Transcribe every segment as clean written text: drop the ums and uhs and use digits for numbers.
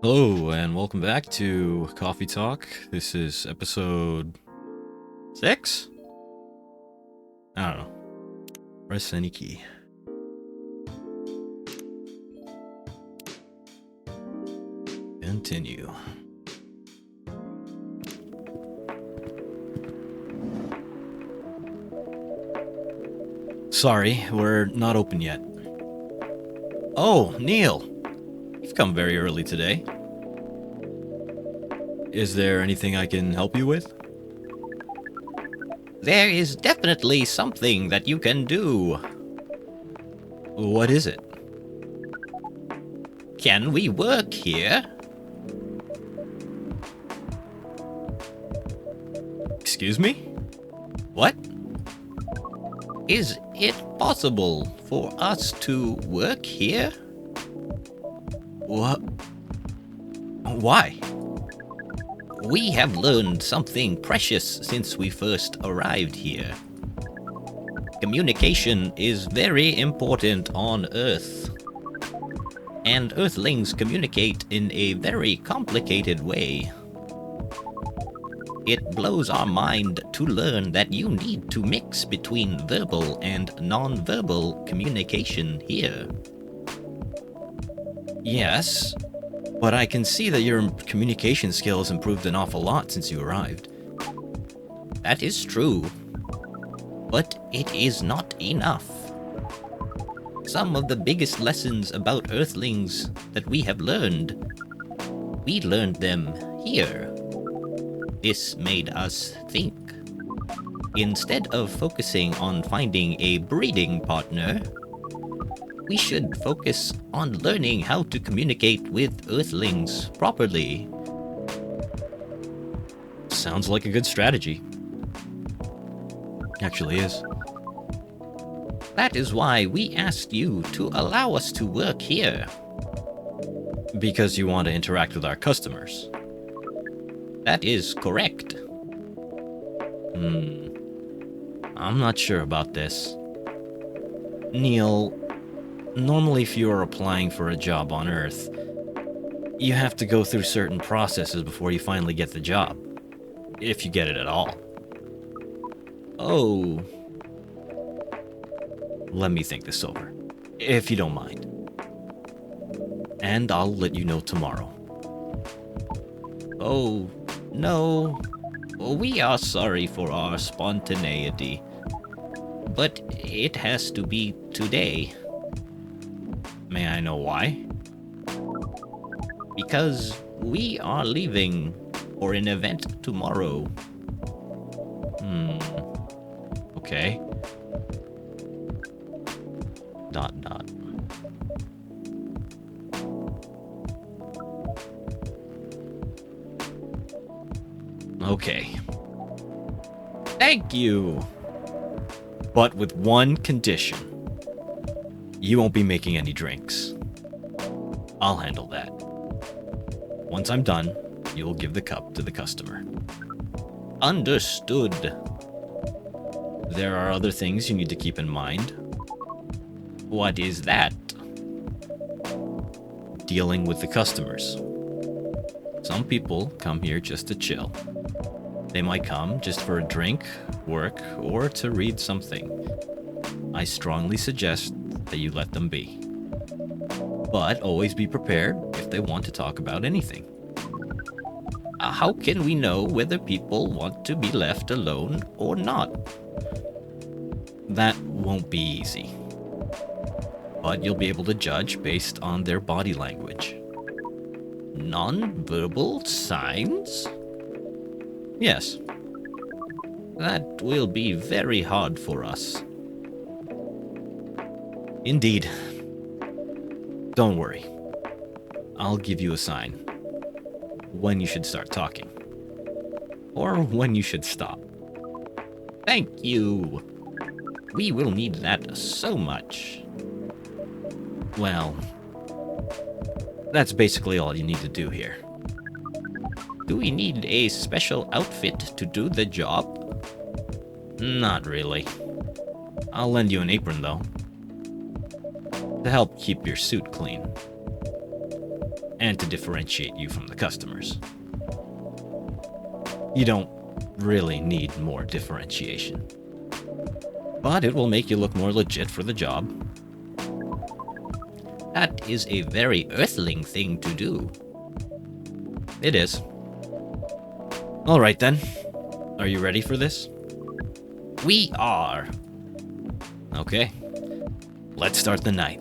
Hello, and welcome back to Coffee Talk. This is episode 6? I don't know. Press any key. Continue. Sorry, we're not open yet. Oh, Neil! You've come very early today. Is there anything I can help you with? There is definitely something that you can do. What is it? Can we work here? Excuse me? What? Is it possible for us to work here? What? Why? We have learned something precious since we first arrived here. Communication is very important on Earth. And Earthlings communicate in a very complicated way. It blows our mind to learn that you need to mix between verbal and non-verbal communication here. Yes, but I can see that your communication skills improved an awful lot since you arrived. That is true, but it is not enough. Some of the biggest lessons about Earthlings that we have learned, we learned them here. This made us think. Instead of focusing on finding a breeding partner, we should focus on learning how to communicate with Earthlings properly. Sounds like a good strategy. Actually is. That is why we asked you to allow us to work here. Because you want to interact with our customers. That is correct. I'm not sure about this. Neil, normally if you are applying for a job on Earth, you have to go through certain processes before you finally get the job. If you get it at all. Oh. Let me think this over, if you don't mind. And I'll let you know tomorrow. Oh, no. We are sorry for our spontaneity. But it has to be today. May I know why? Because we are leaving for an event tomorrow. Okay. ... Okay. Thank you. But with one condition. You won't be making any drinks. I'll handle that. Once I'm done, you'll give the cup to the customer. Understood. There are other things you need to keep in mind. What is that? Dealing with the customers. Some people come here just to chill. They might come just for a drink, work, or to read something. I strongly suggest that you let them be. But always be prepared if they want to talk about anything. How can we know whether people want to be left alone or not? That won't be easy. But you'll be able to judge based on their body language. Non-verbal signs? Yes. That will be very hard for us. Indeed. Don't worry. I'll give you a sign. When you should start talking. Or when you should stop. Thank you. We will need that so much. Well, that's basically all you need to do here. Do we need a special outfit to do the job? Not really. I'll lend you an apron, though. To help keep your suit clean. and to differentiate you from the customers. You don't really need more differentiation, but it will make you look more legit for the job. That is a very earthling thing to do. It is. All right then. Are you ready for this? We are. Okay. Let's start the night.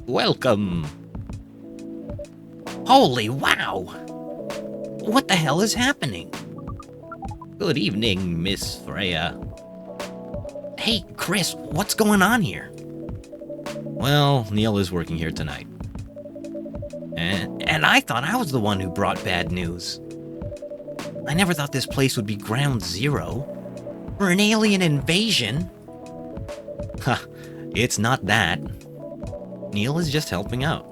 Welcome. Holy wow! What the hell is happening? Good evening, Miss Freya. Hey, Chris, what's going on here? Well, Neil is working here tonight. And I thought I was the one who brought bad news. I never thought this place would be ground zero for an alien invasion. Ha, it's not that. Neil is just helping out.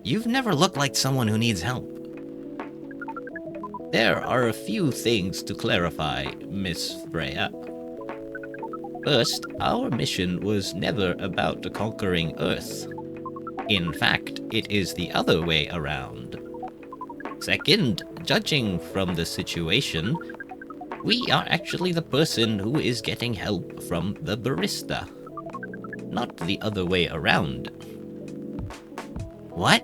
You've never looked like someone who needs help. There are a few things to clarify, Miss Freya. First, our mission was never about conquering Earth. In fact, it is the other way around. Second, judging from the situation, we are actually the person who is getting help from the barista. Not the other way around. What?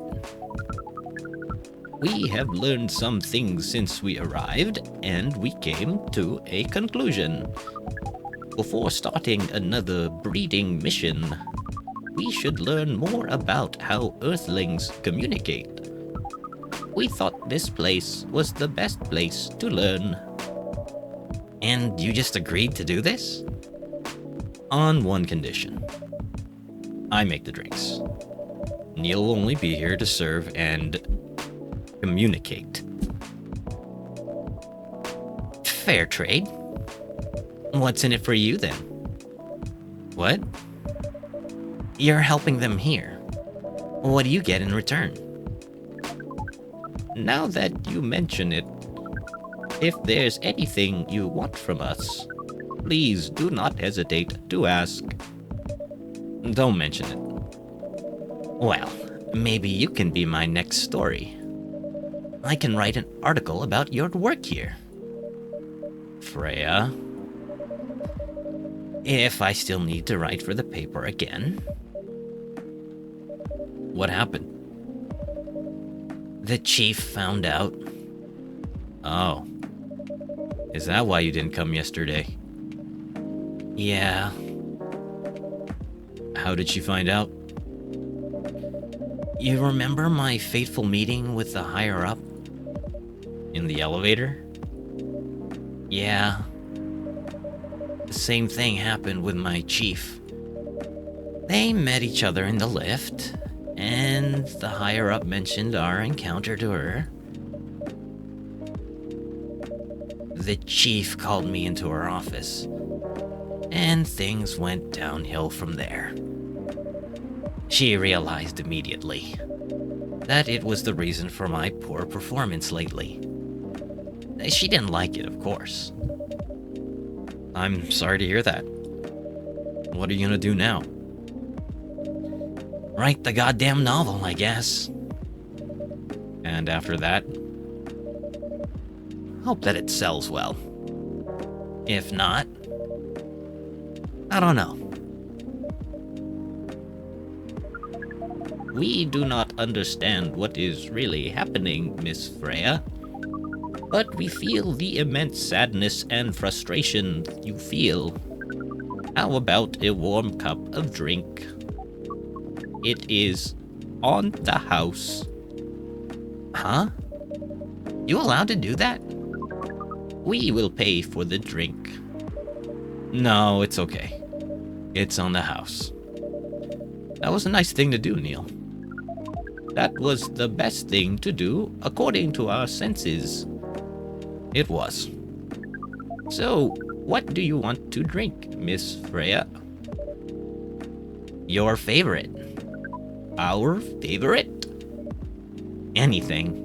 We have learned some things since we arrived, and we came to a conclusion. Before starting another breeding mission, we should learn more about how Earthlings communicate. We thought this place was the best place to learn. And you just agreed to do this? On one condition. I make the drinks. Neil will only be here to serve and communicate. Fair trade. What's in it for you then? What? You're helping them here. What do you get in return? Now that you mention it, if there's anything you want from us, please do not hesitate to ask. Don't mention it. Well, maybe you can be my next story. I can write an article about your work here. Freya? If I still need to write for the paper again. What happened? The chief found out. Oh. Is that why you didn't come yesterday? Yeah. How did she find out? You remember my fateful meeting with the higher-up? In the elevator? Yeah. The same thing happened with my chief. They met each other in the lift, and the higher-up mentioned our encounter to her. The chief called me into her office, and things went downhill from there. She realized immediately that it was the reason for my poor performance lately. She didn't like it, of course. I'm sorry to hear that. What are you gonna do now? Write the goddamn novel, I guess. And after that? Hope that it sells well. If not, I don't know. We do not understand what is really happening, Miss Freya, but we feel the immense sadness and frustration you feel. How about a warm cup of drink? It is on the house. Huh? You allowed to do that? We will pay for the drink. No, it's okay. It's on the house. That was a nice thing to do, Neil. That was the best thing to do according to our senses. It was. So, what do you want to drink, Miss Freya? Your favorite. Our favorite? Anything.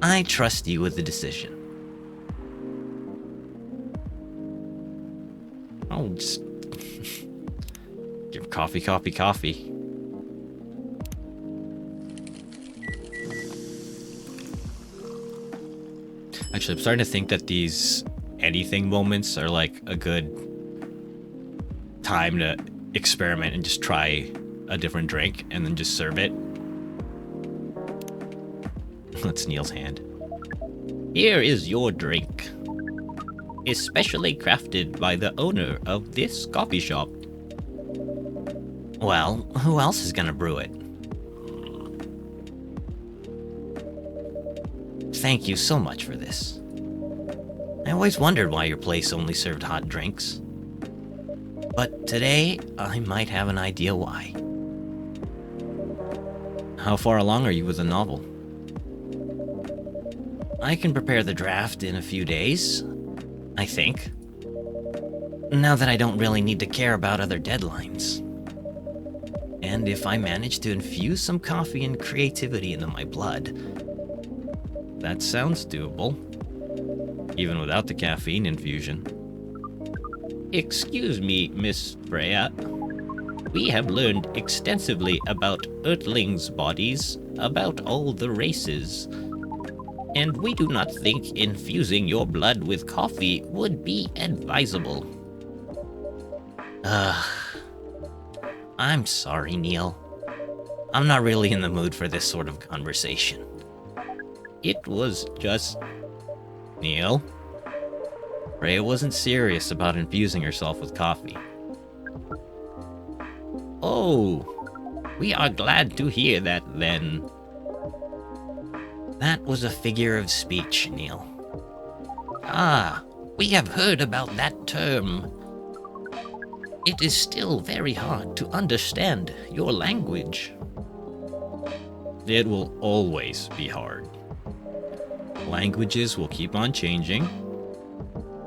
I trust you with the decision. Oh, just give coffee, coffee, coffee. Actually, I'm starting to think that these anything moments are like a good time to experiment and just try a different drink and then just serve it. That's Neil's hand. Here is your drink, especially crafted by the owner of this coffee shop. Well, who else is gonna brew it? Thank you so much for this. I always wondered why your place only served hot drinks. But today, I might have an idea why. How far along are you with the novel? I can prepare the draft in a few days, I think. Now that I don't really need to care about other deadlines. And if I manage to infuse some coffee and creativity into my blood, that sounds doable, even without the caffeine infusion. Excuse me, Miss Freya. We have learned extensively about Earthlings' bodies, about all the races, and we do not think infusing your blood with coffee would be advisable. I'm sorry, Neil. I'm not really in the mood for this sort of conversation. It was just... Neil? Freya wasn't serious about infusing herself with coffee. Oh, we are glad to hear that then. That was a figure of speech, Neil. Ah, we have heard about that term. It is still very hard to understand your language. It will always be hard. Languages will keep on changing.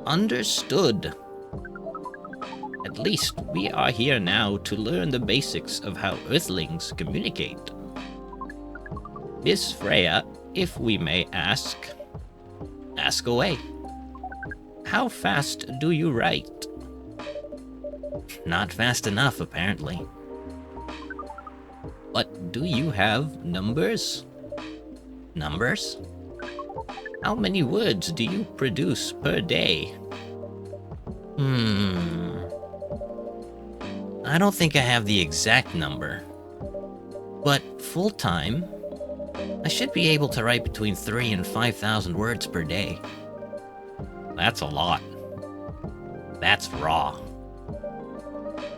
Understood. At least we are here now to learn the basics of how Earthlings communicate. Miss Freya, if we may ask away. How fast do you write? Not fast enough, apparently. But do you have numbers? Numbers? How many words do you produce per day? I don't think I have the exact number. But full-time, I should be able to write between 3,000 and 5,000 words per day. That's a lot. That's raw.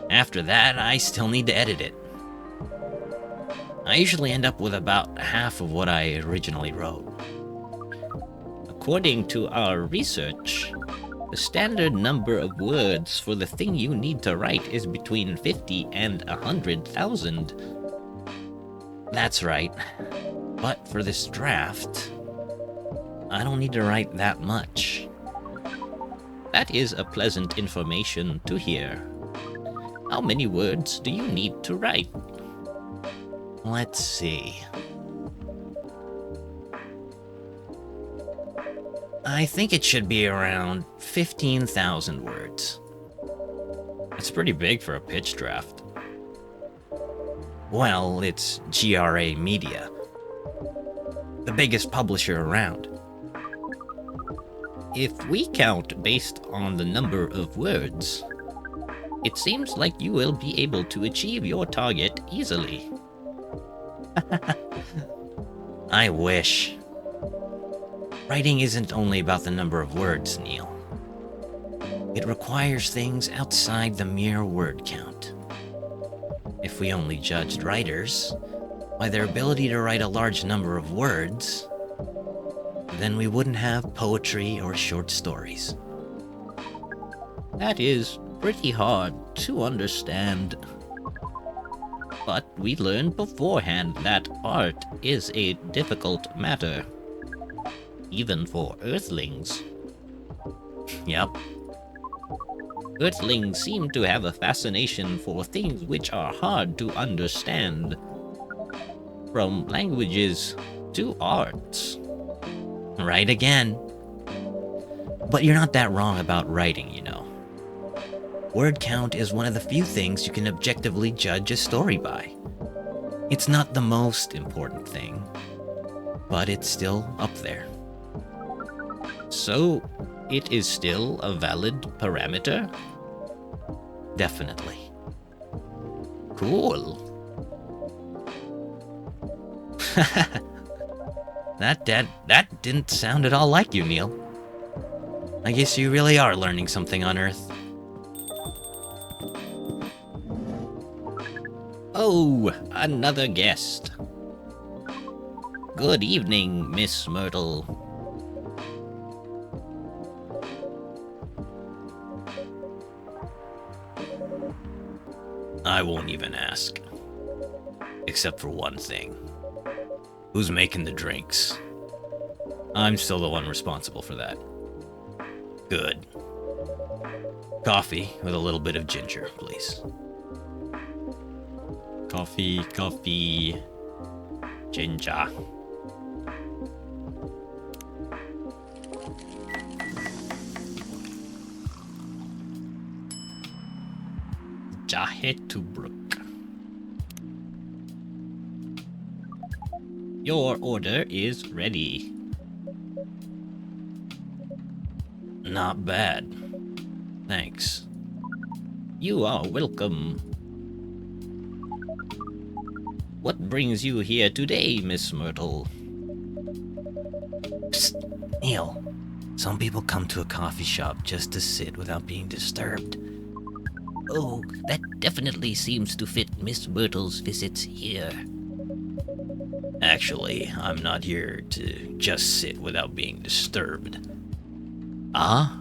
After that, I still need to edit it. I usually end up with about half of what I originally wrote. According to our research, the standard number of words for the thing you need to write is between 50 and 100,000. That's right. But for this draft, I don't need to write that much. That is a pleasant information to hear. How many words do you need to write? Let's see. I think it should be around 15,000 words. That's pretty big for a pitch draft. Well, it's GRA Media, the biggest publisher around. If we count based on the number of words, it seems like you will be able to achieve your target easily. I wish. Writing isn't only about the number of words, Neil. It requires things outside the mere word count. If we only judged writers by their ability to write a large number of words, then we wouldn't have poetry or short stories. That is pretty hard to understand. But we learned beforehand that art is a difficult matter, even for Earthlings. Yep. Earthlings seem to have a fascination for things which are hard to understand, from languages to arts. Right again. But you're not that wrong about writing, you know. Word count is one of the few things you can objectively judge a story by. It's not the most important thing, but it's still up there. So, it is still a valid parameter? Definitely. Cool. That didn't sound at all like you, Neil. I guess you really are learning something on Earth. Oh, another guest. Good evening, Miss Myrtle. I won't even ask. Except for one thing. Who's making the drinks? I'm still the one responsible for that. Good. Coffee with a little bit of ginger, please. Coffee, ginger. Jahe Tubruk. Your order is ready. Not bad. Thanks. You are welcome. What brings you here today, Miss Myrtle? Psst, Neil. Some people come to a coffee shop just to sit without being disturbed. Oh, that definitely seems to fit Miss Myrtle's visits here. Actually, I'm not here to just sit without being disturbed. Ah?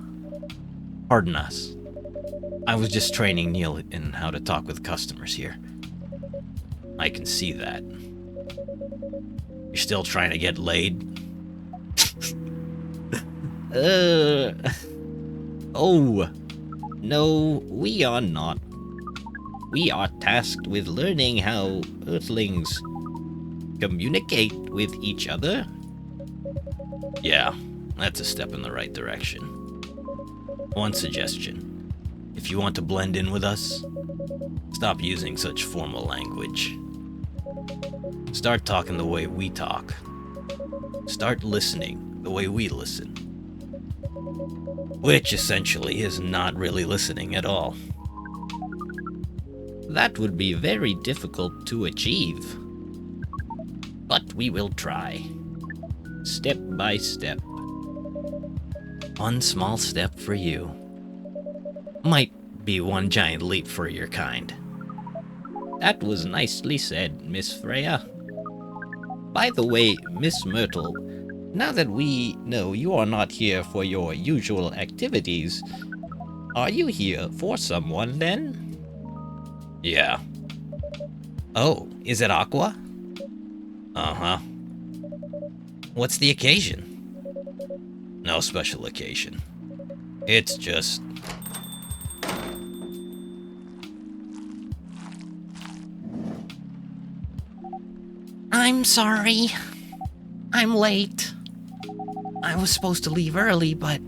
Pardon us. I was just training Neil in how to talk with customers here. I can see that. You're still trying to get laid? Oh. No, we are not. We are tasked with learning how Earthlings communicate with each other. Yeah, that's a step in the right direction. One suggestion. If you want to blend in with us, stop using such formal language. Start talking the way we talk. Start listening the way we listen. Which essentially is not really listening at all. That would be very difficult to achieve. But we will try. Step by step. One small step for you. Might be one giant leap for your kind. That was nicely said, Miss Freya. By the way, Miss Myrtle, now that we know you are not here for your usual activities, are you here for someone then? Yeah. Oh, is it Aqua? Uh-huh. What's the occasion? No special occasion. It's just... I'm sorry. I'm late. I was supposed to leave early, but...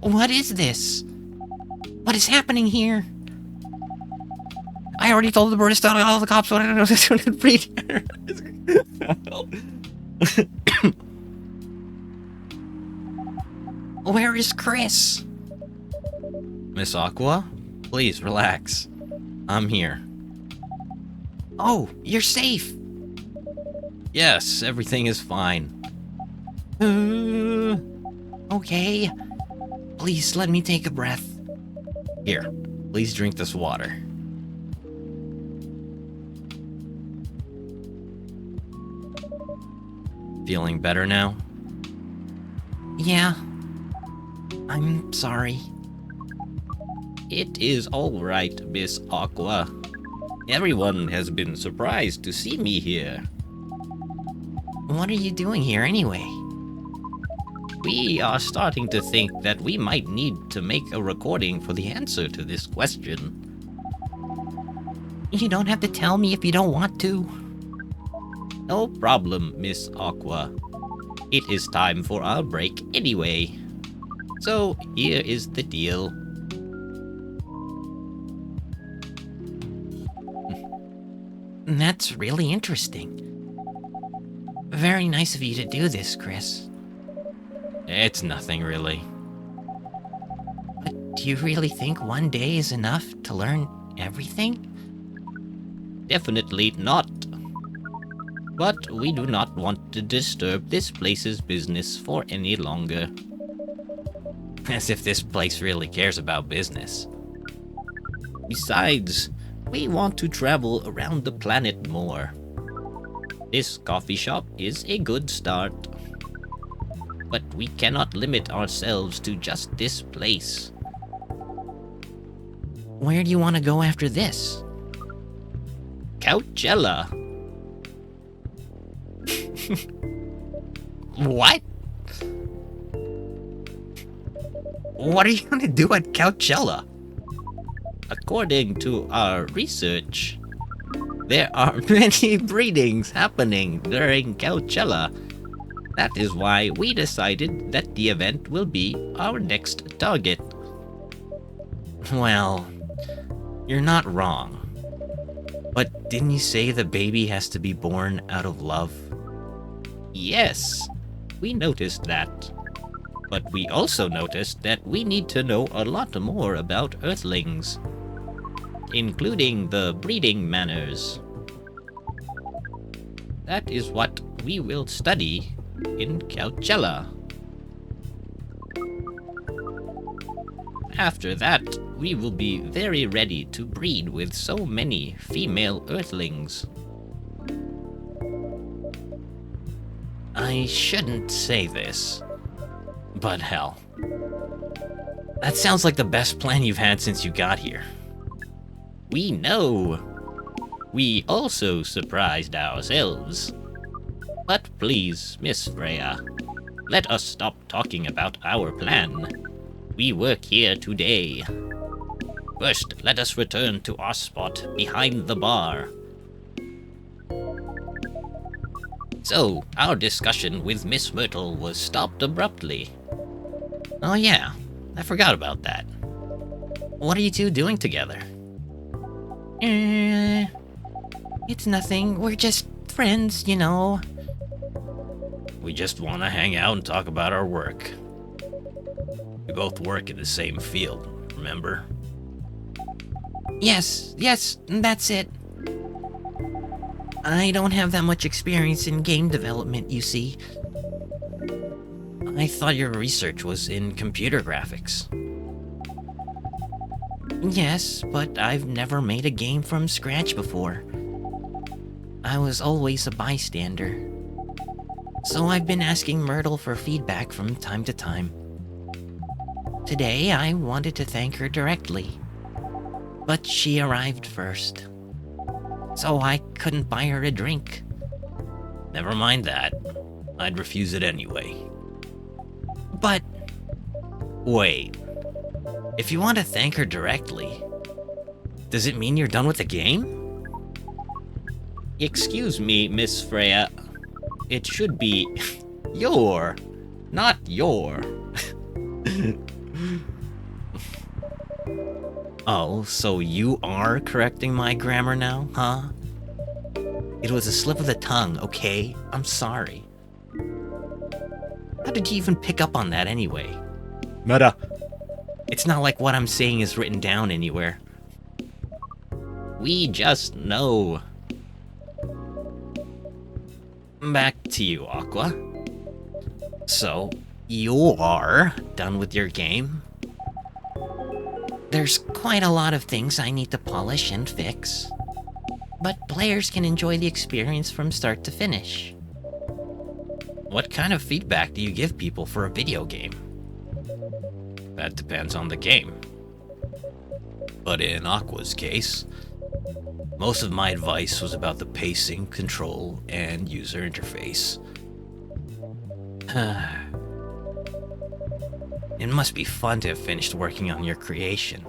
What is this? What is happening here? I already told the bird to start all the cops. What I don't know. Where is Chris? Miss Aqua, please relax. I'm here. Oh, you're safe. Yes, everything is fine. Okay. Please let me take a breath. Here, please drink this water. Feeling better now? Yeah. I'm sorry. It is all right, Miss Aqua. Everyone has been surprised to see me here. What are you doing here anyway? We are starting to think that we might need to make a recording for the answer to this question. You don't have to tell me if you don't want to. No problem, Miss Aqua. It is time for our break anyway. So here is the deal. That's really interesting. Very nice of you to do this, Chris. It's nothing really. But do you really think one day is enough to learn everything? Definitely not. But we do not want to disturb this place's business for any longer. As if this place really cares about business. Besides, we want to travel around the planet more. This coffee shop is a good start. But we cannot limit ourselves to just this place. Where do you want to go after this? Coachella. What? What are you gonna do at Coachella? According to our research, there are many breedings happening during Coachella. That is why we decided that the event will be our next target. Well, you're not wrong. But didn't you say the baby has to be born out of love? Yes, we noticed that. But we also noticed that we need to know a lot more about Earthlings, including the breeding manners. That is what we will study in Coachella. After that, we will be very ready to breed with so many female Earthlings. I shouldn't say this, but hell. That sounds like the best plan you've had since you got here. We know. We also surprised ourselves. But please, Miss Freya, let us stop talking about our plan. We work here today. First, let us return to our spot behind the bar. So, our discussion with Miss Myrtle was stopped abruptly. Oh yeah, I forgot about that. What are you two doing together? It's nothing. We're just friends, you know. We just want to hang out and talk about our work. We both work in the same field, remember? Yes, that's it. I don't have that much experience in game development, you see. I thought your research was in computer graphics. Yes, but I've never made a game from scratch before. I was always a bystander. So I've been asking Myrtle for feedback from time to time. Today, I wanted to thank her directly. But she arrived first. So I couldn't buy her a drink. Never mind that. I'd refuse it anyway. But wait. If you want to thank her directly, does it mean you're done with the game? Excuse me, Miss Freya. It should be your, not your. Oh, so you are correcting my grammar now, huh? It was a slip of the tongue, okay? I'm sorry. How did you even pick up on that anyway? Meta. It's not like what I'm saying is written down anywhere. We just know. Back to you, Aqua. So, you are done with your game? there's quite a lot of things I need to polish and fix. But players can enjoy the experience from start to finish. What kind of feedback do you give people for a video game? That depends on the game. But in Aqua's case, most of my advice was about the pacing, control, and user interface. It must be fun to have finished working on your creation.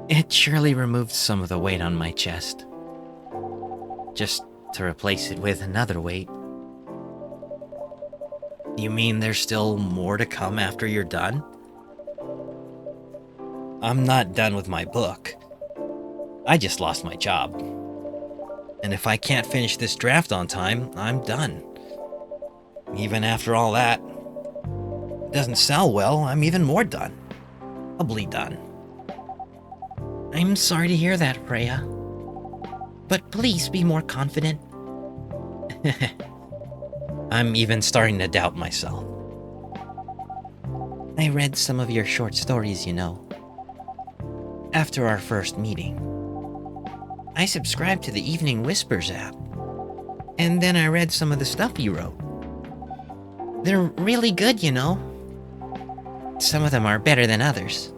It surely removed some of the weight on my chest. Just to replace it with another weight. You mean there's still more to come after you're done? I'm not done with my book. I just lost my job. And if I can't finish this draft on time, I'm done. Even after all that, it doesn't sell well, I'm even more done. Doubly done. I'm sorry to hear that, Freya. But please be more confident. I'm even starting to doubt myself. I read some of your short stories, you know. After our first meeting. I subscribed to the Evening Whispers app. And then I read some of the stuff you wrote. They're really good, you know. Some of them are better than others.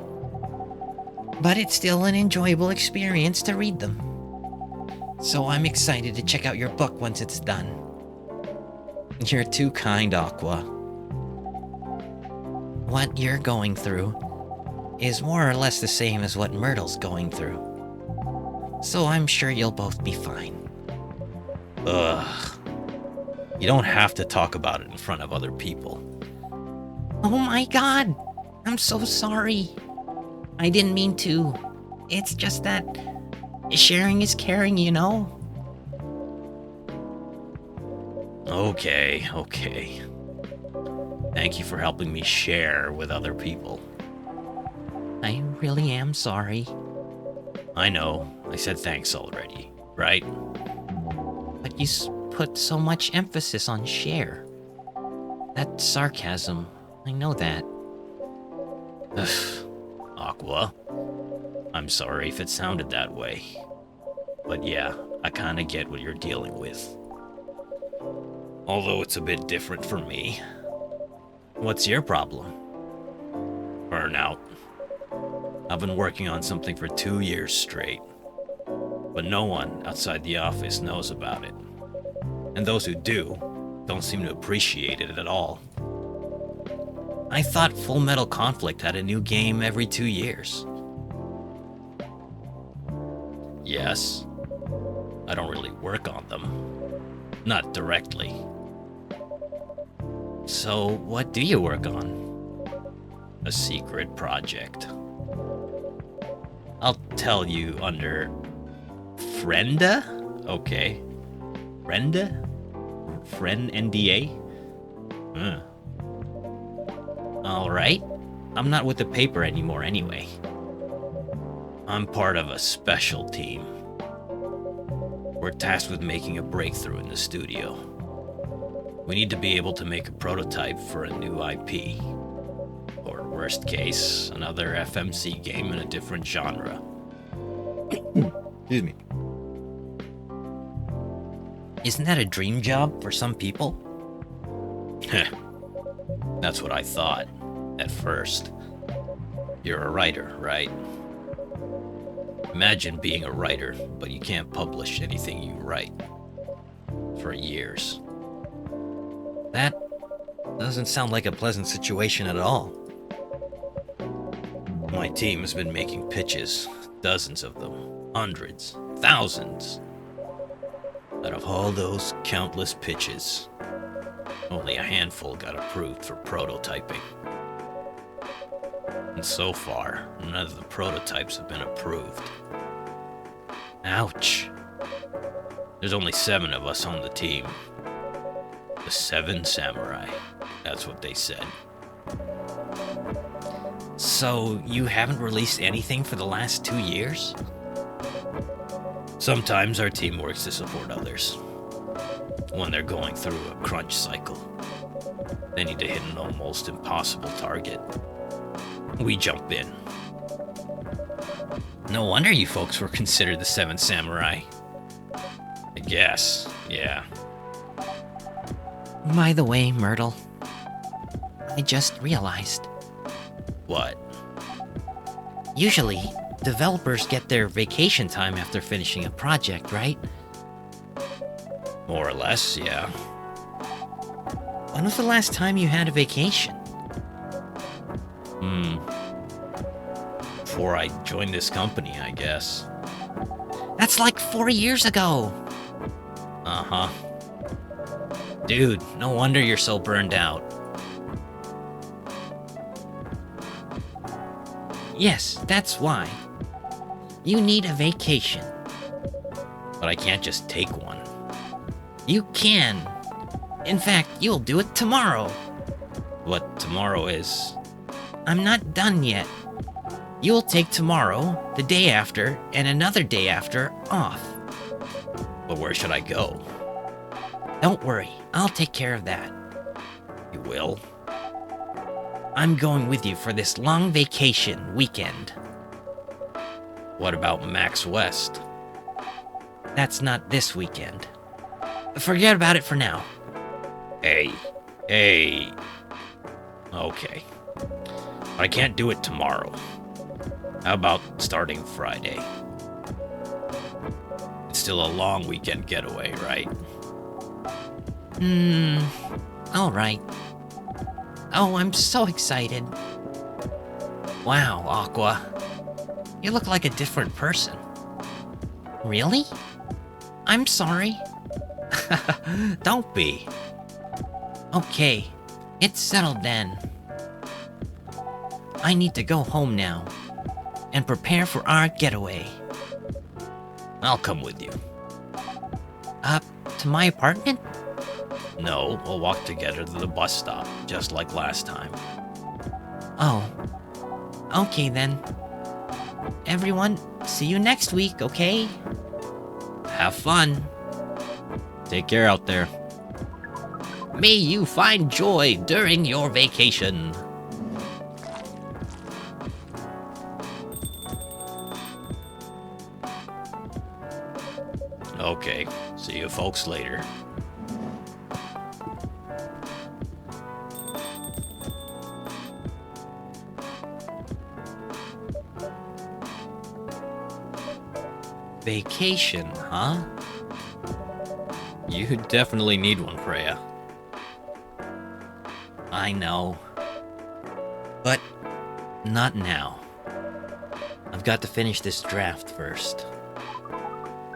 But it's still an enjoyable experience to read them. So I'm excited to check out your book once it's done. You're too kind, Aqua. What you're going through is more or less the same as what Myrtle's going through. So I'm sure you'll both be fine. Ugh. You don't have to talk about it in front of other people. Oh my god! I'm so sorry. I didn't mean to. It's just that sharing is caring, you know? Okay. Thank you for helping me share with other people. I really am sorry. I know, I said thanks already, right? But you put so much emphasis on share. That's sarcasm. I know that. Aqua, I'm sorry if it sounded that way. But yeah, I kinda get what you're dealing with. Although it's a bit different for me. What's your problem? Burnout. I've been working on something for 2 years straight. But no one outside the office knows about it. And those who do, don't seem to appreciate it at all. I thought Full Metal Conflict had a new game every 2 years. Yes. I don't really work on them. Not directly. So, what do you work on? A secret project. I'll tell you under Frenda? Okay. Frenda? Friend NDA? Alright. I'm not with the paper anymore anyway. I'm part of a special team. We're tasked with making a breakthrough in the studio. We need to be able to make a prototype for a new IP. Or worst case, another FMC game in a different genre. Excuse me. Isn't that a dream job for some people? That's what I thought, at first. You're a writer, right? Imagine being a writer, but you can't publish anything you write. For years. That doesn't sound like a pleasant situation at all. My team has been making pitches, dozens of them, hundreds, thousands. Out of all those countless pitches, only a handful got approved for prototyping. And so far, none of the prototypes have been approved. Ouch. There's only 7 of us on the team. The 7 samurai. That's what they said. So, you haven't released anything for the last 2 years? Sometimes our team works to support others. When they're going through a crunch cycle. They need to hit an almost impossible target. We jump in. No wonder you folks were considered the 7 samurai. I guess, yeah. By the way, Myrtle, I just realized. What? Usually, developers get their vacation time after finishing a project, right? More or less, yeah. When was the last time you had a vacation? Before I joined this company, I guess. That's like 4 years ago. Uh-huh. Dude, no wonder you're so burned out. Yes, that's why. You need a vacation. But I can't just take one. You can. In fact, you'll do it tomorrow. What tomorrow is. I'm not done yet. You'll take tomorrow, the day after, and another day after off. But where should I go? Don't worry, I'll take care of that. You will? I'm going with you for this long vacation weekend. What about Max West? That's not this weekend. Forget about it for now. Hey. Okay. But I can't do it tomorrow. How about starting Friday? It's still a long weekend getaway, right? Alright. Oh, I'm so excited. Wow, Aqua. You look like a different person. Really? I'm sorry. Don't be. Okay, it's settled then. I need to go home now and prepare for our getaway. I'll come with you. Up to my apartment? No, we'll walk together to the bus stop, just like last time. Oh. Okay then. Everyone, see you next week, okay? Have fun. Take care out there. May you find joy during your vacation. Okay, see you folks later. Vacation, huh? You definitely need one, Freya. I know. But not now. I've got to finish this draft first.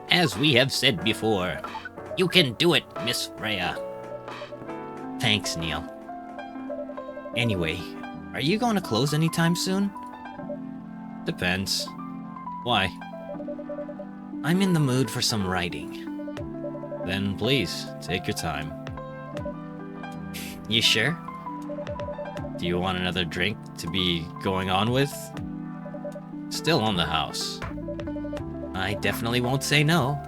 As we have said before, you can do it, Miss Freya. Thanks, Neil. Anyway, are you going to close anytime soon? Depends. Why? I'm in the mood for some writing. Then please, take your time. You sure? Do you want another drink to be going on with? Still on the house. I definitely won't say no.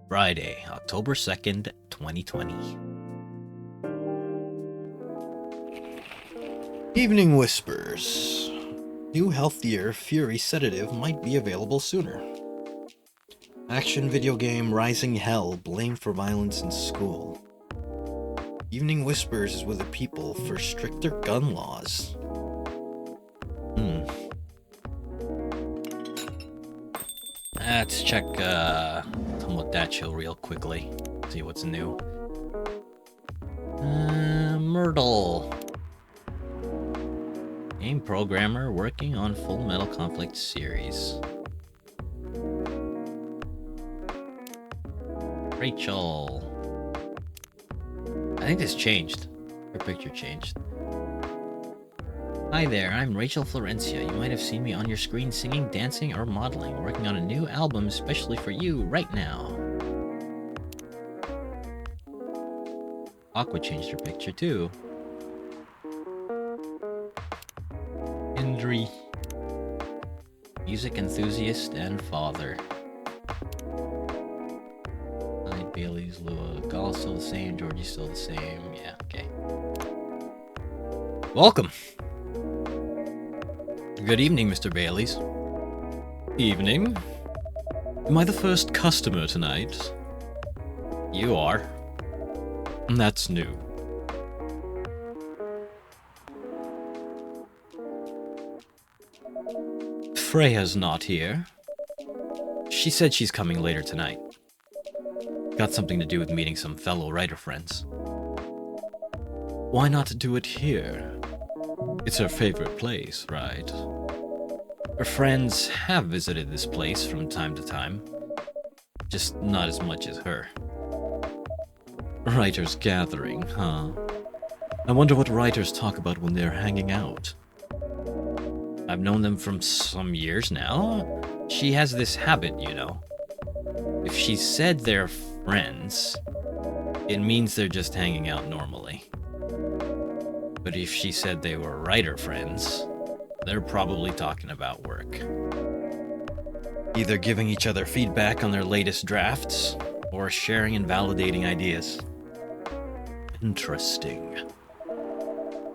Friday, October 2nd, 2020. Evening Whispers. New healthier Fury sedative might be available sooner. Action video game Rising Hell blamed for violence in school. Evening Whispers is with the people for stricter gun laws. Let's check Tomodachi real quickly. See what's new. Myrtle. Game programmer working on Full Metal Conflict series. Rachel. I think this changed. Her picture changed. Hi there, I'm Rachel Florencia. You might have seen me on your screen singing, dancing, or modeling, working on a new album especially for you right now. Aqua changed her picture too. Indri. Music enthusiast and father. Hi, Bailey's Lua. Gala's still the same, Georgie's still the same. Yeah, okay. Welcome! Good evening, Mr. Baileys. Evening. Am I the first customer tonight? You are. That's new. Freya's not here. She said she's coming later tonight. Got something to do with meeting some fellow writer friends. Why not do it here? It's her favorite place, right? Her friends have visited this place from time to time, just not as much as her. Writers gathering, huh? I wonder what writers talk about when they're hanging out. I've known them from some years now. She has this habit, you know. If she said they're friends, it means they're just hanging out normally. But if she said they were writer friends, they're probably talking about work. Either giving each other feedback on their latest drafts, or sharing and validating ideas. Interesting.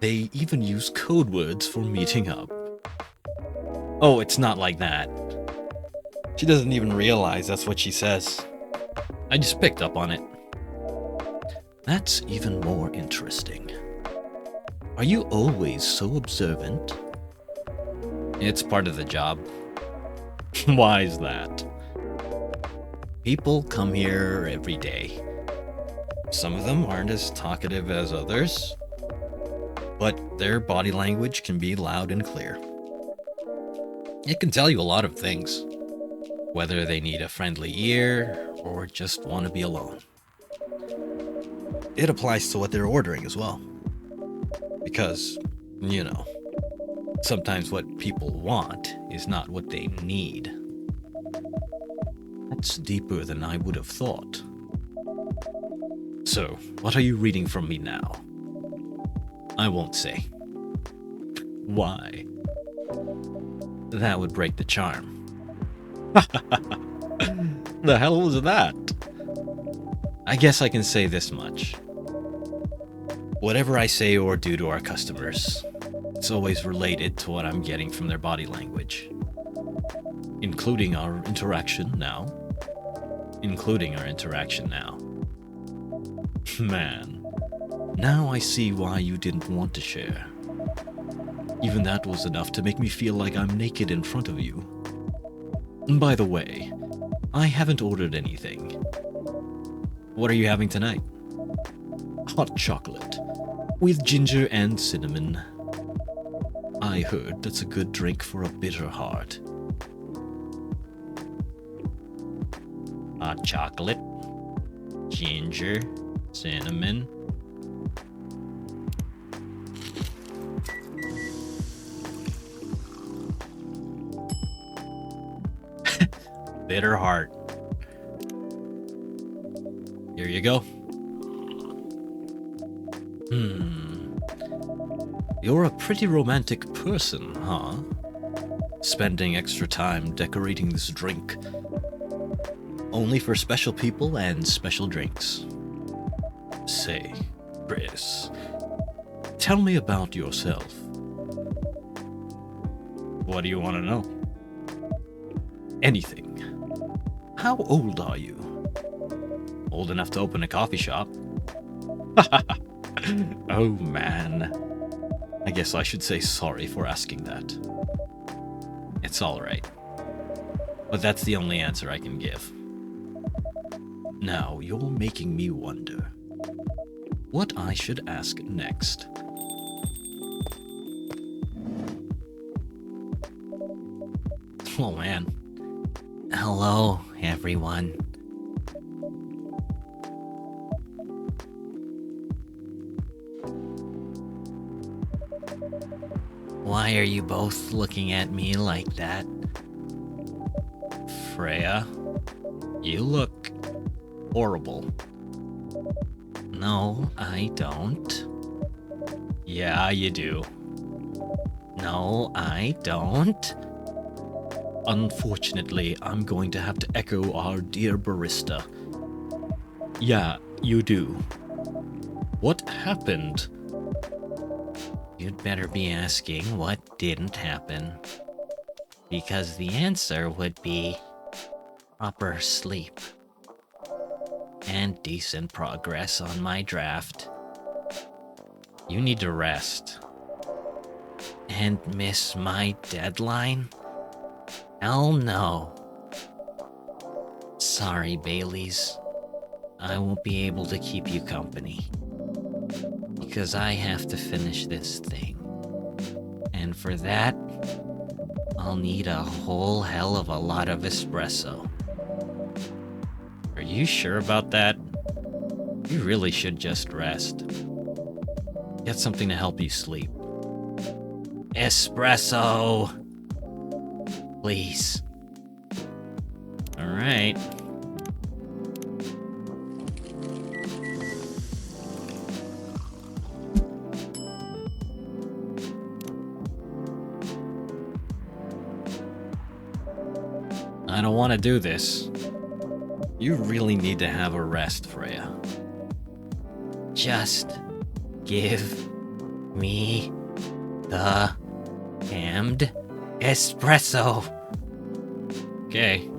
They even use code words for meeting up. Oh, it's not like that. She doesn't even realize that's what she says. I just picked up on it. That's even more interesting. Are you always so observant? It's part of the job. Why is that? People come here every day. Some of them aren't as talkative as others, but their body language can be loud and clear. It can tell you a lot of things, whether they need a friendly ear or just want to be alone. It applies to what they're ordering as well. Because, you know, sometimes what people want is not what they need. That's deeper than I would have thought. So, what are you reading from me now? I won't say. Why? That would break the charm. The hell was that? I guess I can say this much. Whatever I say or do to our customers, it's always related to what I'm getting from their body language. Including our interaction now. Man, now I see why you didn't want to share. Even that was enough to make me feel like I'm naked in front of you. By the way, I haven't ordered anything. What are you having tonight? Hot chocolate, with ginger and cinnamon. I heard that's a good drink for a bitter heart. Hot chocolate, ginger, cinnamon. Bitter heart. Here you go. You're a pretty romantic person, huh? Spending extra time decorating this drink. Only for special people and special drinks. Say, Chris, tell me about yourself. What do you want to know? Anything. How old are you? Old enough to open a coffee shop. Oh man. I guess I should say sorry for asking that. It's alright. But that's the only answer I can give. Now, you're making me wonder what I should ask next. Oh man. Hello, everyone. Why are you both looking at me like that? Freya, you look horrible. No, I don't. Yeah, you do. No, I don't. Unfortunately, I'm going to have to echo our dear barista. Yeah, you do. What happened? You'd better be asking what didn't happen. Because the answer would be proper sleep. And decent progress on my draft. You need to rest. And miss my deadline? Hell no. sorry, Baileys. I won't be able to keep you company. Because I have to finish this thing. And for that, I'll need a whole hell of a lot of espresso. Are you sure about that? You really should just rest. Get something to help you sleep. Espresso! Please. Alright. I don't want to do this. You really need to have a rest, Freya. Just give me the damned espresso. Okay.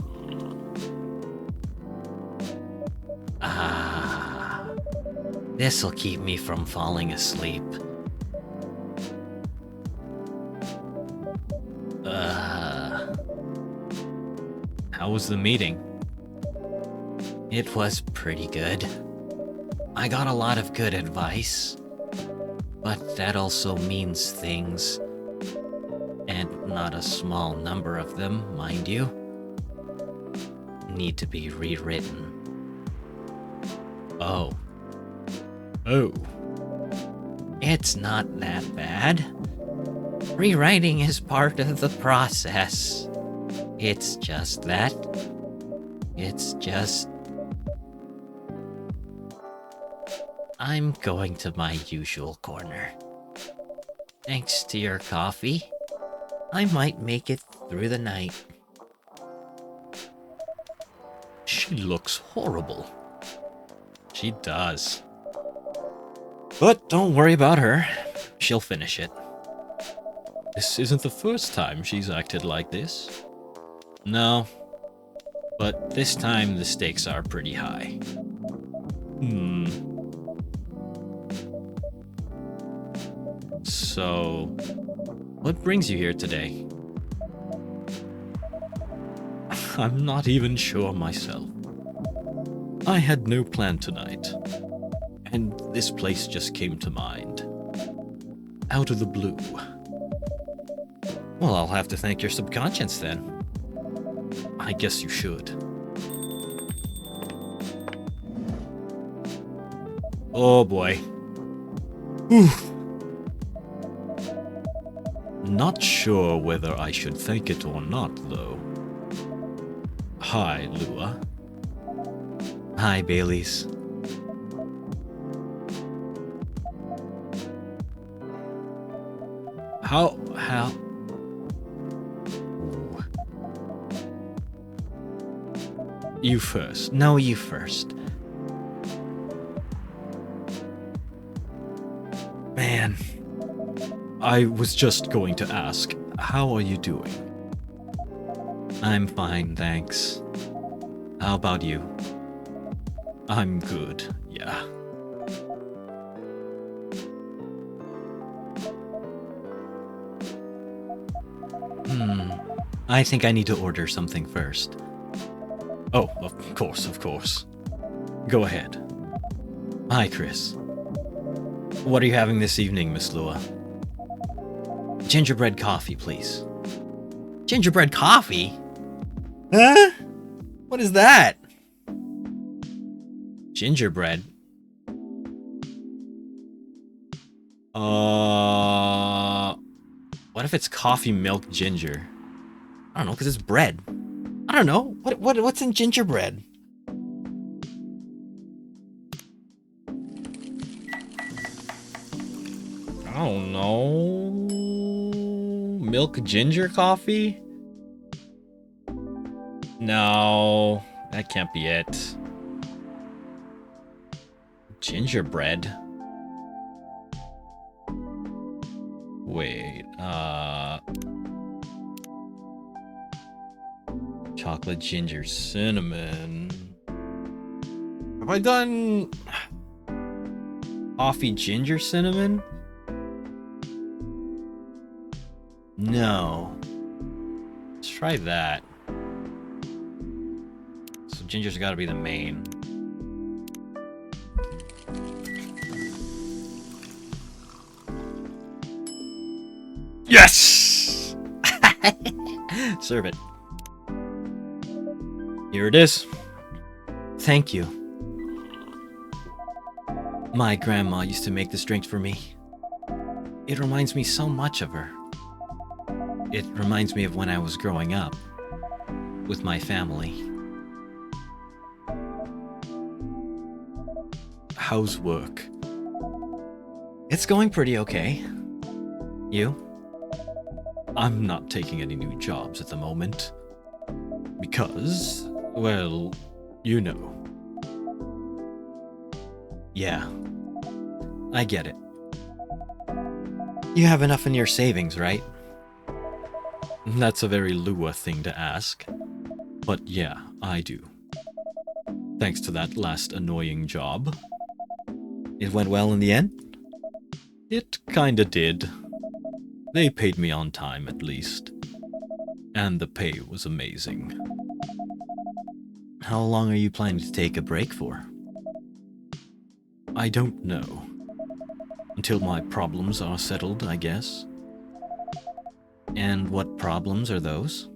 This'll keep me from falling asleep. How was the meeting? It was pretty good. I got a lot of good advice. But that also means things. And not a small number of them, mind you, need to be rewritten. Oh. Oh. It's not that bad. Rewriting is part of the process. It's just that. It's just... I'm going to my usual corner. Thanks to your coffee, I might make it through the night. She looks horrible. She does. But don't worry about her. She'll finish it. This isn't the first time she's acted like this. No. But this time the stakes are pretty high. So, what brings you here today? I'm not even sure myself. I had no plan tonight, and this place just came to mind. Out of the blue. Well, I'll have to thank your subconscious then. I guess you should. Oh boy. Oof. Not sure whether I should thank it or not, though. Hi, Lua. Hi, Baileys. How... Ooh. You first. No, you first. Man. I was just going to ask, how are you doing? I'm fine, thanks. How about you? I'm good, yeah. I think I need to order something first. Oh, of course. Go ahead. Hi, Chris. What are you having this evening, Miss Lua? Gingerbread coffee, please. Gingerbread coffee? Huh? What is that? Gingerbread? What if it's coffee milk ginger? I don't know, because it's bread. I don't know. What's in gingerbread? I don't know. Milk ginger coffee? No, that can't be it. Gingerbread? Wait, chocolate ginger cinnamon. Have I done coffee ginger cinnamon? No. Let's try that. It's Ginger's gotta be the main. Yes! Serve it. Here it is. Thank you. My grandma used to make this drink for me. It reminds me so much of her. It reminds me of when I was growing up with my family. How's work? It's going pretty okay. You? I'm not taking any new jobs at the moment. Because, well, you know. Yeah. I get it. You have enough in your savings, right? That's a very Lua thing to ask. But yeah, I do. Thanks to that last annoying job. It went well in the end? It kinda did. They paid me on time at least. And the pay was amazing. How long are you planning to take a break for? I don't know. Until my problems are settled, I guess. And what problems are those?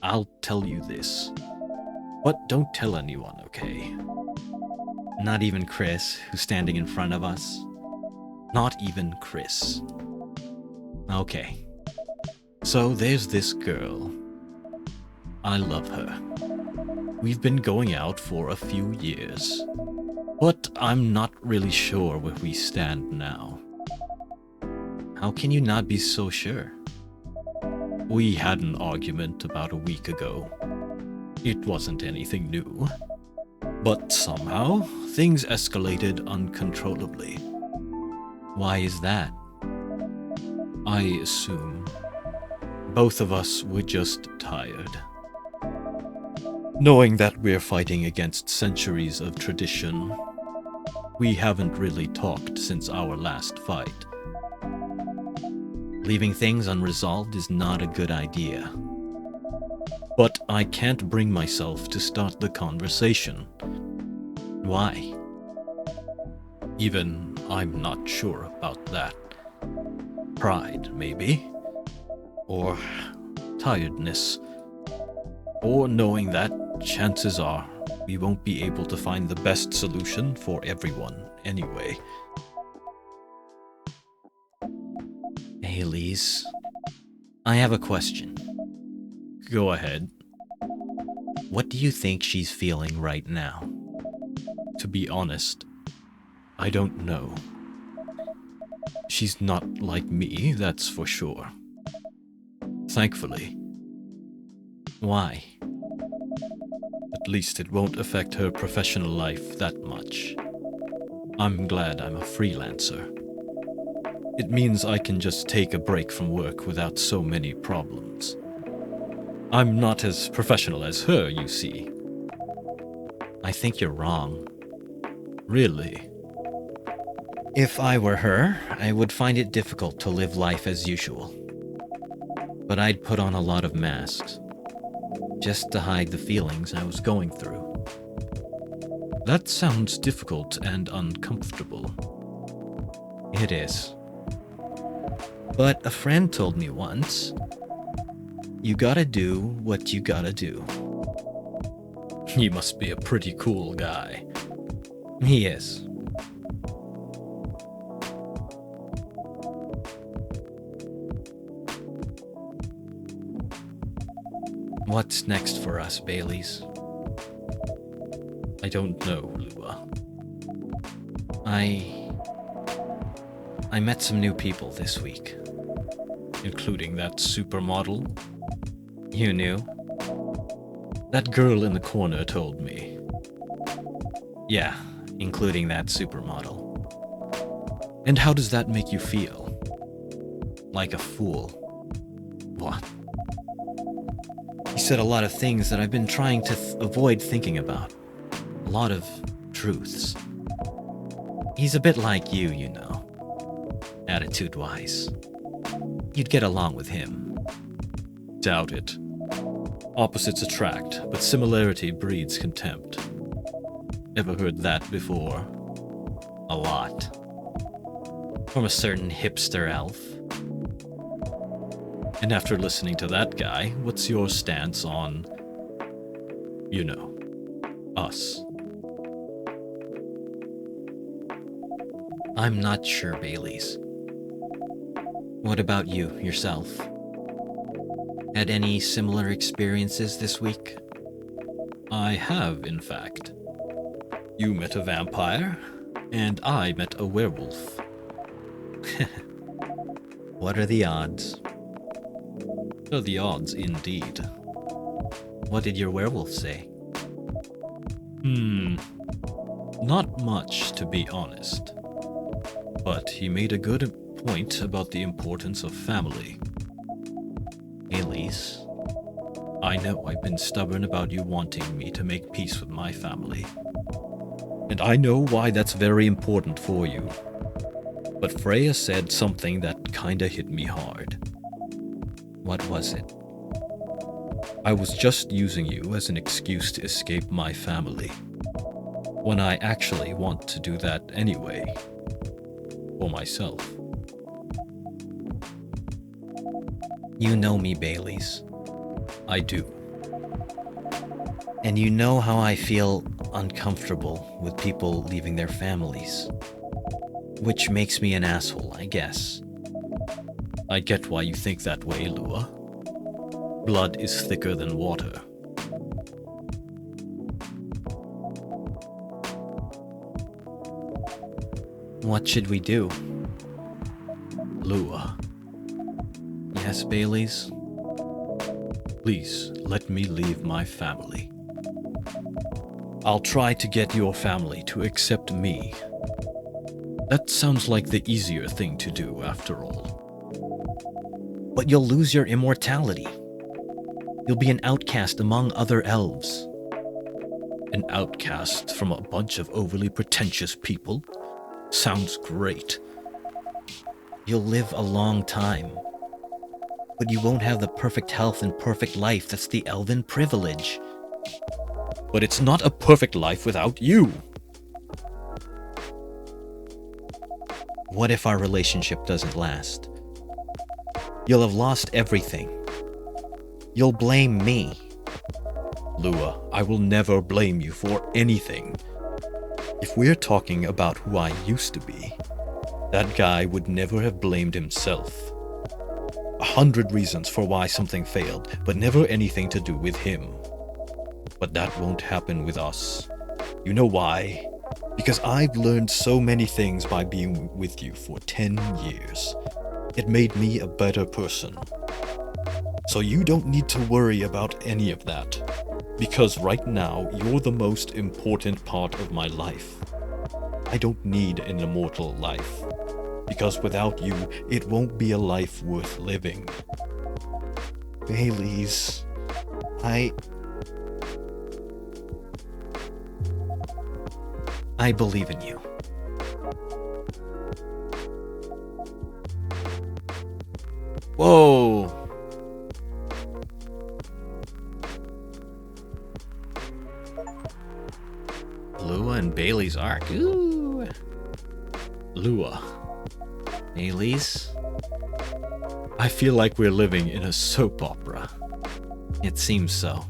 I'll tell you this. But don't tell anyone, okay? Not even Chris, who's standing in front of us? Not even Chris. Okay. So there's this girl. I love her. We've been going out for a few years. But I'm not really sure where we stand now. How can you not be so sure? We had an argument about a week ago. It wasn't anything new. But somehow, things escalated uncontrollably. Why is that? I assume both of us were just tired. Knowing that we're fighting against centuries of tradition, we haven't really talked since our last fight. Leaving things unresolved is not a good idea. But I can't bring myself to start the conversation. Why? Even I'm not sure about that. Pride, maybe? Or tiredness. Or knowing that chances are we won't be able to find the best solution for everyone anyway. Hey, Lise. I have a question. Go ahead. What do you think she's feeling right now? To be honest, I don't know. She's not like me, that's for sure. Thankfully. Why? At least it won't affect her professional life that much. I'm glad I'm a freelancer. It means I can just take a break from work without so many problems. I'm not as professional as her, you see. I think you're wrong. Really? If I were her, I would find it difficult to live life as usual. But I'd put on a lot of masks, just to hide the feelings I was going through. That sounds difficult and uncomfortable. It is. But a friend told me once, you gotta do what you gotta do. He must be a pretty cool guy. He is. What's next for us, Baileys? I don't know, Lua. I met some new people this week. Including that supermodel? You knew? That girl in the corner told me. Yeah, including that supermodel. And how does that make you feel? Like a fool. What? He said a lot of things that I've been trying to avoid thinking about. A lot of truths. He's a bit like you know. Attitude-wise. you'd get along with him. Doubt it. Opposites attract, but similarity breeds contempt. Ever heard that before? A lot. From a certain hipster elf. And after listening to that guy, what's your stance on, you know, us? I'm not sure, Baileys. What about you, yourself? Had any similar experiences this week? I have, in fact. You met a vampire, and I met a werewolf. What are the odds? So the odds, indeed. What did your werewolf say? Not much, to be honest. But he made a good point about the importance of family. Elise, I know I've been stubborn about you wanting me to make peace with my family. And I know why that's very important for you. But Freya said something that kinda hit me hard. what was it? I was just using you as an excuse to escape my family, when I actually want to do that anyway. For myself. You know me, Baileys. I do. And you know how I feel uncomfortable with people leaving their families. Which makes me an asshole, I guess. I get why you think that way, Lua. Blood is thicker than water. What should we do? Lua, Yes, Baileys? please let me leave my family. I'll try to get your family to accept me. That sounds like the easier thing to do, after all. But you'll lose your immortality. You'll be an outcast among other elves. An outcast from a bunch of overly pretentious people? Sounds great. You'll live a long time. But you won't have the perfect health and perfect life that's the elven privilege. But it's not a perfect life without you. What if our relationship doesn't last? You'll have lost everything. You'll blame me. Lua, I will never blame you for anything. If we're talking about who I used to be, that guy would never have blamed himself. 100 reasons for why something failed, but never anything to do with him. But that won't happen with us. You know why? Because I've learned so many things by being with you for 10 years. It made me a better person. So you don't need to worry about any of that. Because right now, you're the most important part of my life. I don't need an immortal life. Because without you, it won't be a life worth living. Baileys, I believe in you. Whoa! Lua and Bailey's arc. Ooh. Lua, Baileys, I feel like we're living in a soap opera. it seems so.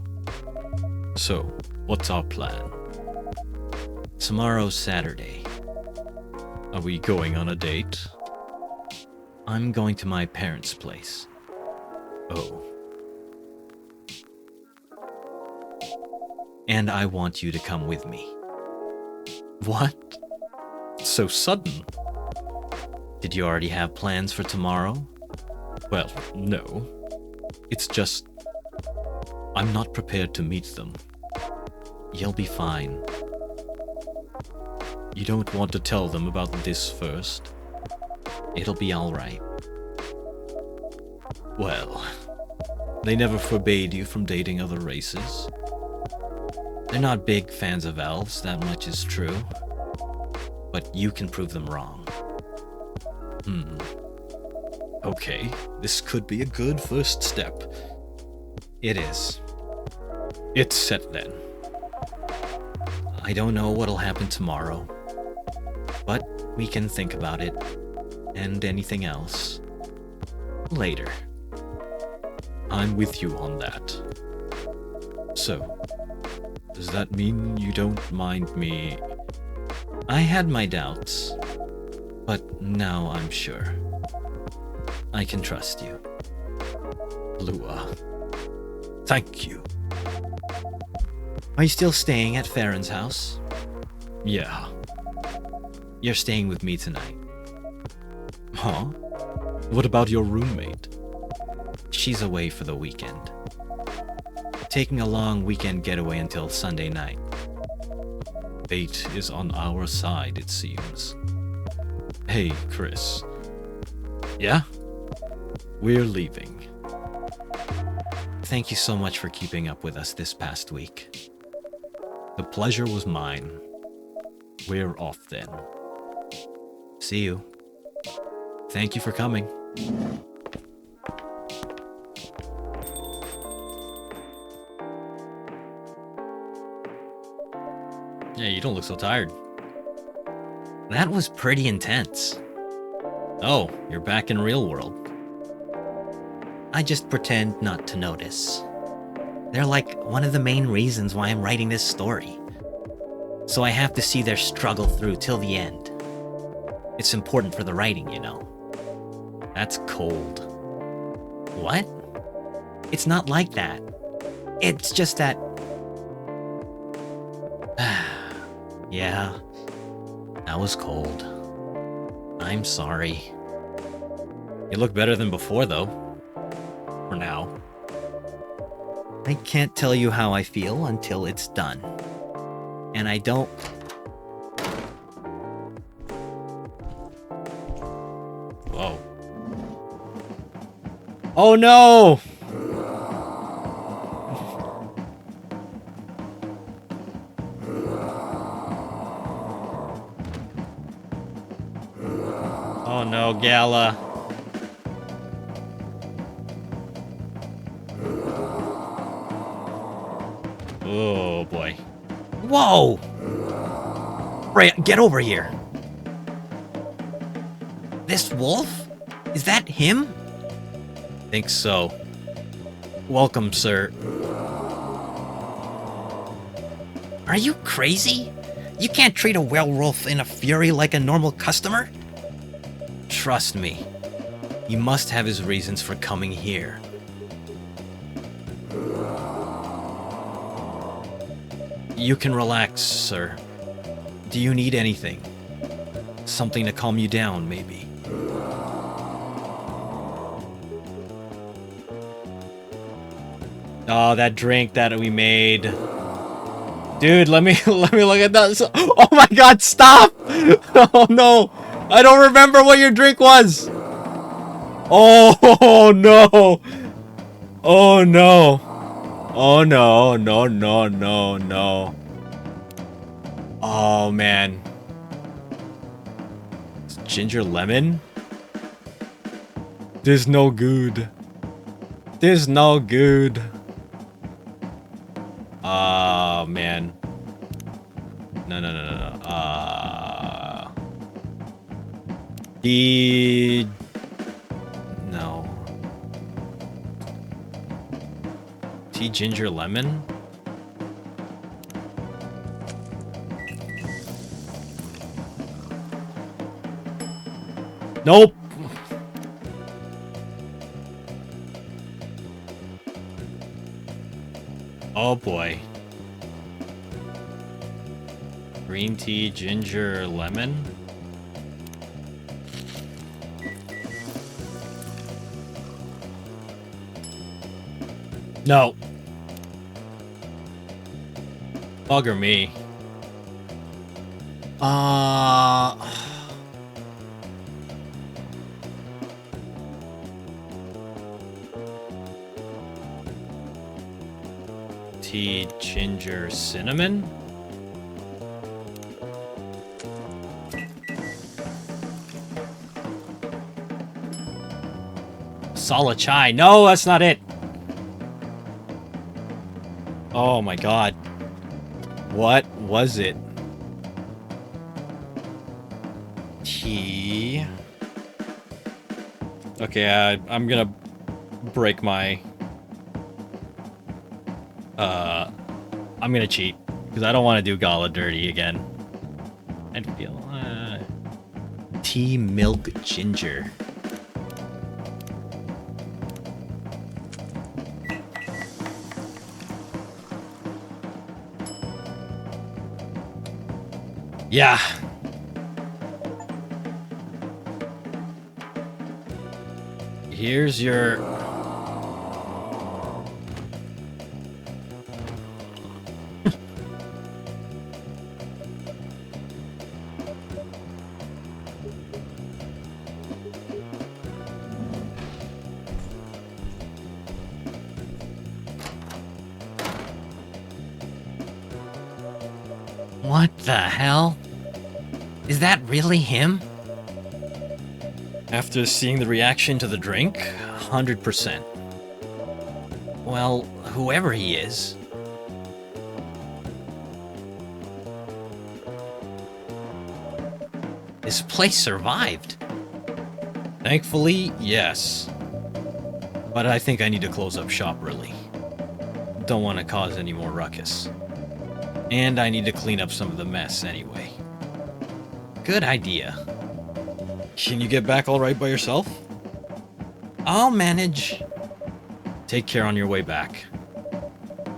So, what's our plan? Tomorrow's Saturday. Are we going on a date? I'm going to my parents' place. Oh, And I want you to come with me. what? So sudden? Did you already have plans for tomorrow? Well, no. It's just, I'm not prepared to meet them. You'll be fine. You don't want to tell them about this first? It'll be alright. Well, they never forbade you from dating other races. They're not big fans of elves, that much is true. But you can prove them wrong. Okay, this could be a good first step. It is. It's set then. I don't know what'll happen tomorrow, but we can think about it, and anything else, later. I'm with you on that. So, does that mean you don't mind me? I had my doubts, but now I'm sure. I can trust you. Lua. Thank you. Are you still staying at Farron's house? Yeah. You're staying with me tonight. Huh? What about your roommate? She's away for the weekend. Taking a long weekend getaway until Sunday night. Fate is on our side, it seems. Hey, Chris. Yeah? We're leaving. Thank you so much for keeping up with us this past week. The pleasure was mine. We're off then. See you. Thank you for coming. Yeah, you don't look so tired. That was pretty intense. Oh, you're back in real world. I just pretend not to notice. They're like one of the main reasons why I'm writing this story. So I have to see their struggle through till the end. It's important for the writing, you know. That's cold. What? It's not like that. It's just that... Yeah, that was cold. I'm sorry. You look better than before, though. For now. I can't tell you how I feel until it's done. And I don't... Whoa. Oh no! Oh no, Gala. Oh boy. Whoa! Ray, get over here. This wolf? Is that him? Think so. Welcome, sir. Are you crazy? You can't treat a werewolf in a fury like a normal customer? Trust me. He must have his reasons for coming here. You can relax, sir. Do you need anything? Something to calm you down, maybe? Oh, that drink that we made. Dude, let me look at that. Oh my god, stop! Oh no! I don't remember what your drink was! Oh no! Oh no! Oh no, no, no, no, no. Oh man. It's ginger lemon? There's no good. There's no good. Oh man. No, no, no, no, no. No. Tea ginger lemon? Nope. Oh boy. Green tea, ginger, lemon? No. Bugger me. Tea, ginger, cinnamon? masala chai. No, that's not it. Oh my god. What was it? Tea. Okay, I'm gonna break my... I'm gonna cheat. Because I don't want to do Gala dirty again. I feel... tea, milk, ginger. Yeah. Here's your... What the hell? Is that really him? After seeing the reaction to the drink, 100%. Well, whoever he is. This place survived. Thankfully, yes. But I think I need to close up shop, really. Don't want to cause any more ruckus. And I need to clean up some of the mess anyway. Good idea. Can you get back all right by yourself? I'll manage. Take care on your way back.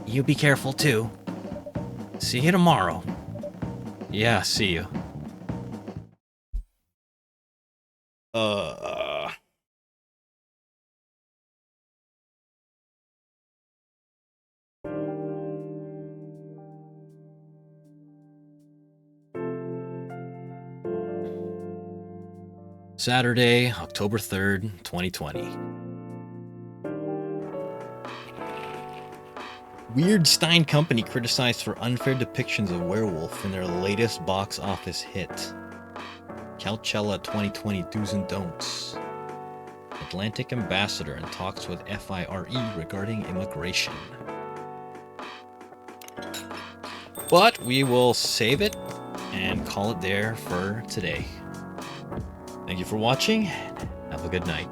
You be careful too. See you tomorrow. Yeah, see you. Saturday, October 3rd, 2020. Weird Stein Company criticized for unfair depictions of werewolf in their latest box office hit. Coachella 2020 Do's and Don'ts. Atlantic ambassador in talks with FIRE regarding immigration. But we will save it and call it there for today. Thank you for watching. Have a good night.